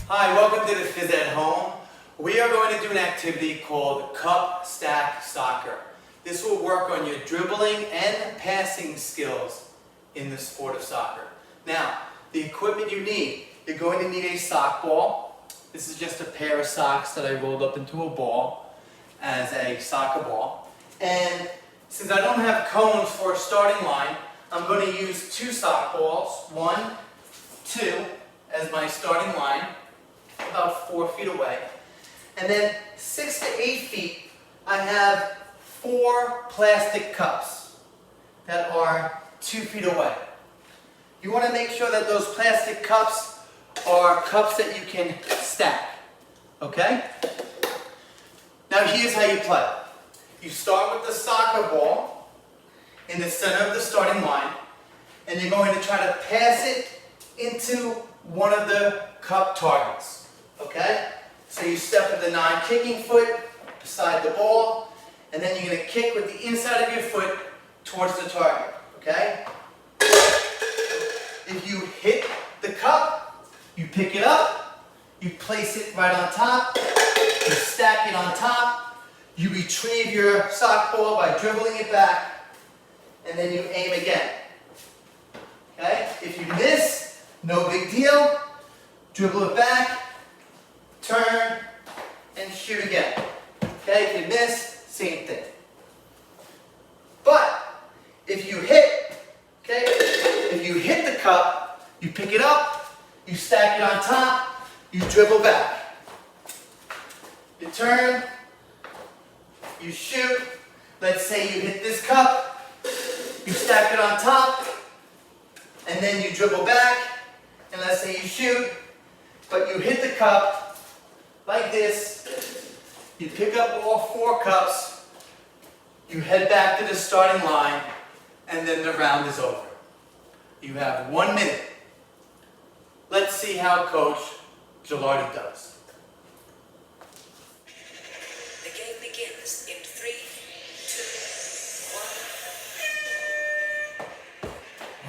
Hi, welcome to the Phys at Home. We are going to do an activity called Cup Stack Soccer. This will work on your dribbling and passing skills in the sport of soccer. Now, the equipment you need, you're going to need a sock ball. This is just a pair of socks that I rolled up into a ball as a soccer ball. And since I don't have cones for a starting line, I'm going to use two sock balls, 1, 2, as my starting line, about 4 feet away. And then 6 to 8 feet, I have 4 plastic cups that are 2 feet away. You want to make sure that those plastic cups are cups that you can stack, okay? Now here's how you play. You start with the soccer ball in the center of the starting line, and you're going to try to pass it into one of the cup targets, okay? So you step with the non-kicking foot beside the ball, and then you're going to kick with the inside of your foot towards the target, okay? If you hit the cup, you pick it up, you place it right on top, you stack it on top, you retrieve your sock ball by dribbling it back, and then you aim again. Okay? If you miss, no big deal. Dribble it back, turn, and shoot again. Okay? If you miss, same thing. But if you hit, okay, if you hit the cup, you pick it up, you stack it on top, you dribble back. You turn, you shoot. Let's say you hit this cup, you stack it on top, and then you dribble back, and let's say you shoot, but you hit the cup like this, you pick up all 4 cups, you head back to the starting line, and then the round is over. You have 1 minute. Let's see how Coach Gelardi does. The game begins in 3, 2,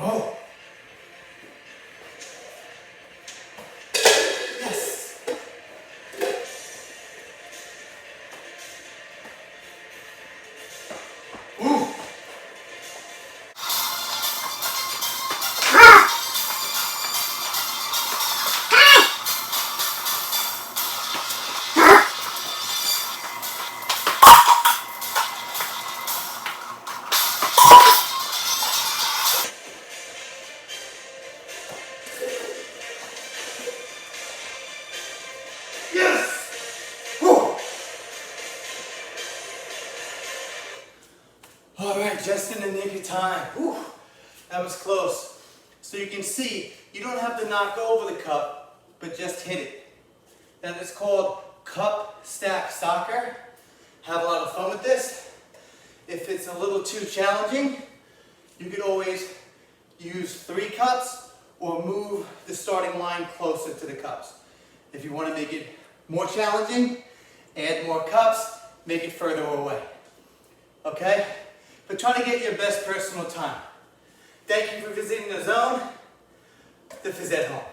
1. Oh. Yes. Ooh. All right, just in the nick of time. Whew, that was close. So you can see, you don't have to knock over the cup, but just hit it. That is called Cup Stack Soccer. Have a lot of fun with this. If it's a little too challenging, you could always use 3 cups or move the starting line closer to the cups. If you want to make it more challenging, add more cups, make it further away. Okay? But try to get your best personal time. Thank you for visiting the zone. The Phys at Home.